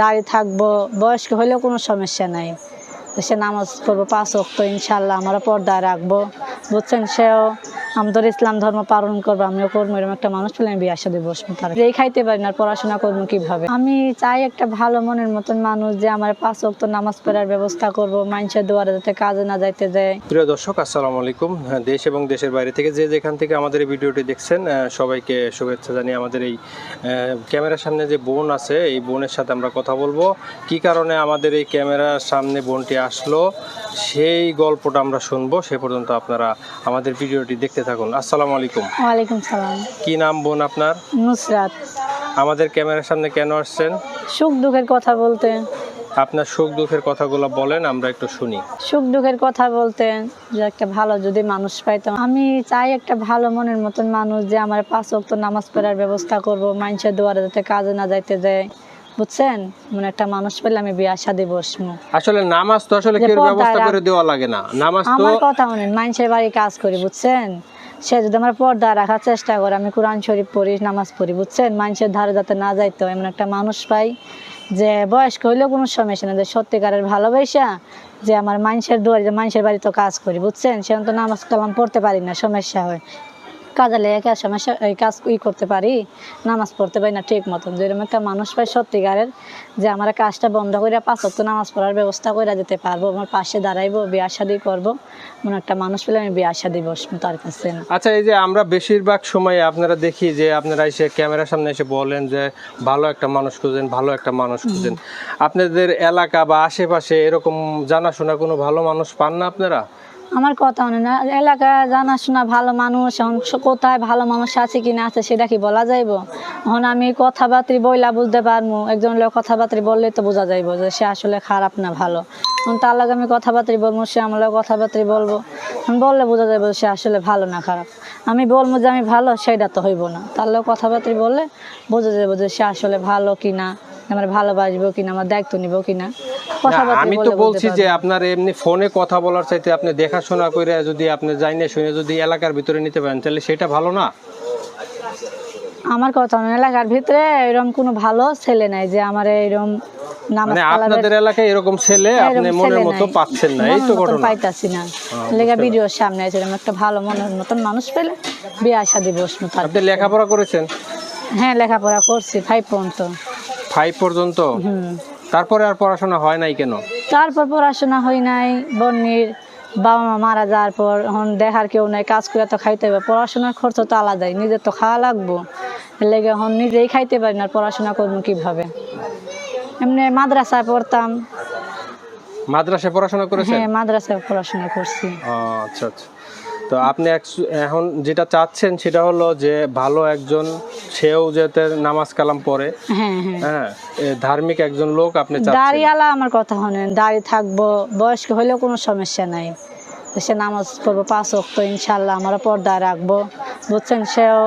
দাঁড়িয়ে থাকবো, বয়স্ক হলেও কোনো সমস্যা নাই। সে নামাজ পড়বো 5 ওয়াক্ত, ইনশাল্লাহ আমরা পর্দায় রাখবো, বুঝছেন। সেও আমাদের ইসলাম ধর্ম পালন করবো, আমিও করবো। এরকম একটা মানুষ পেলে আমি বিয়ে শাদী বসবো। তার এই খাইতে পারি না, পড়াশোনা করবো কিভাবে? আমি চাই একটা ভালো মনের মতন মানুষ, যে আমার 5 ওয়াক্ত নামাজ পড়ার ব্যবস্থা করবো, মানুষের দুয়ারে যাতে কাজে না যাইতে যায়। প্রিয় দর্শক, আসসালামু আলাইকুম। দেশ এবং দেশের বাইরে থেকে যে যেখান থেকে আমাদের এই ভিডিওটি দেখছেন, সবাইকে শুভেচ্ছা জানিয়ে আমাদের এই ক্যামেরার সামনে যে বোন আছে, এই বোনের সাথে আমরা কথা বলবো। কি কারণে আমাদের এই ক্যামেরার সামনে বোনটি আসলো, সেই গল্পটা আমরা শুনবো। সে পর্যন্ত আপনারা আমাদের ভিডিওটি দেখতে থাকুন। আসসালামু আলাইকুম। ওয়ালাইকুম সালাম। কি নাম বোন আপনার? নুসরাত। আমাদের ক্যামেরার সামনে কেন আসছেন? সুখ দুঃখের কথা বলতে। আপনার সুখ দুঃখের কথাগুলো বলেন, আমরা একটু শুনি। সুখ দুঃখের কথা বলতে, যে একটা ভালো যদি মানুষ পাইতাম। আমি চাই একটা ভালো মনের মতন মানুষ, যে আমার 5 ওয়াক্ত নামাজ পড়ার ব্যবস্থা করবো, মানুষের দুয়ারে যাতে কাজে না যাইতে যায়, বুঝছেন। মানে একটা মানুষ পেলে আমি বিয়ে শাদী বসবো। আসলে নামাজ তো আসলে কেউ ব্যবস্থা করে দেওয়া লাগে না। নামাজ তো আমার কথা শুনেন, মানুষের বাড়ি কাজ করি, বুঝছেন। সে যদি আমার পর্দা রাখার চেষ্টা করে, আমি কোরআন শরীফ পড়ি, নামাজ পড়ি, বুঝছেন। মানুষের ধারে যাতে না যাইতে হয়, এমন একটা মানুষ পাই, যে বয়স্ক হইলেও কোনো সমস্যা নেই, যে সত্যিকারের ভালোবাসা, যে আমার মানুষের দুয়ারে, যে মানুষের বাড়ি তো কাজ করি, বুঝছেন। সেখানে তো নামাজ কালাম পড়তে পারি না, সমস্যা হয়। কাজে লেগে সমস্যা, এই কাজ করতে পারি, নামাজ পড়তে পারি না ঠিক মতন। যেরকম একটা মানুষ পাই সত্যিকারের, যে আমার কাজটা বন্ধ করে 5 ওয়াক্ত নামাজ পড়ার ব্যবস্থা করে যেতে পারবো, আমার পাশে দাঁড়াইবো, বিয়ে শাদী করবো, মনে একটা মানুষ পেলে আমি বিয়ে শাদী বসবো তার কাছে। আচ্ছা, এই যে আমরা বেশিরভাগ সময় আপনারা দেখি যে আপনারা এসে ক্যামেরার সামনে এসে বলেন যে ভালো একটা মানুষ খুঁজেন, ভালো একটা মানুষ খুঁজেন। আপনাদের এলাকা বা আশেপাশে এরকম জানাশোনা কোনো ভালো মানুষ পান না আপনারা? আমার কথা মনে না, এলাকায় জানাশোনা ভালো মানুষ এখন কোথায় ভালো মানুষ আছে কিনা আছে সেটা কি বলা যাইব? এখন আমি কথাবার্তা বইলা বুঝতে পারবো, একজন লোক কথাবার্তা বললে তো বোঝা যাইব যে সে আসলে খারাপ না ভালো। এখন তার লগে আমি কথাবার্তা বলবো, সে আমার লগে কথাবার্তা বলবো, বললে বোঝা যাইব সে আসলে ভালো না খারাপ। আমি বলবো যে আমি ভালো, সেটা তো হইব না। তার লগে কথাবার্তা বললে বোঝা যাইব যে সে আসলে ভালো কিনা, আমার ভালোবাসবো কিনা, আমার দায়িত্ব নিব কিনা। আমি তো বলছি যে আপনার এমনি ফোনে কথা বলার চাইতে আপনি দেখাশোনা করে যদি আপনি জাইনে শুনে যদি এলাকার ভিতরে নিতে পারেন, তাহলে সেটা ভালো না? আমার কথা এলাকার ভিতরে এরকম কোনো ভালো ছেলে নাই যে আমার এরকম নামাজ আপনাদের এলাকায় এরকম ছেলে আপনি মনের মতো পাচ্ছেন না, এই তো ঘটনা। পাইতাছি না, লেগা ভিডিওর সামনে আছে এরকম একটা ভালো মনের মতন মানুষ পেলে বিয়ে শাদী বসবো। আপনি লেখাপড়া করেছেন? হ্যাঁ, লেখাপড়া করছি 5 পর্যন্ত। 5 পর্যন্ত? তারপরে আর পড়াশোনা হয় নাই কেন? তারপর পড়াশোনা হয় নাই, বন্যির বাবা মা মারা যাওয়ার পর এখন দেখার কেউ নাই, কাজ করে তো খাইতে হবে, পড়াশোনার খরচ তো আলাদাই, নিজের তো খাওয়া লাগবো, লেগে এখন নিজেই খাইতে পারি না, পড়াশোনা করবো কিভাবে। এমনি মাদ্রাসায় পড়তাম। মাদ্রাসায় পড়াশোনা করেছেন? হ্যাঁ, মাদ্রাসায় পড়াশোনা করছি। আচ্ছা আচ্ছা। তো আপনি এখন যেটা চাচ্ছেন সেটা হলো যে ভালো একজন, সেও যাতে নামাজ কালাম পড়ে, হ্যাঁ, ধার্মিক একজন লোক আপনি চাচ্ছেন। দাড়িওয়ালা আমার কথা শুনেন, দাঁড়িয়ে থাকবো, বয়স্ক হলেও কোনো সমস্যা নাই, সে নামাজ পড়বো 5 ওয়াক্ত, ইনশাল্লাহ আমরা পর্দায় রাখবো, বুঝছেন। সেও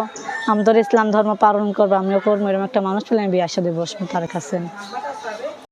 আমাদের ইসলাম ধর্ম পালন করবো, আমিও করবো। এরকম একটা মানুষ পেলে আমি বিয়ে শাদী বসবো তার কাছে।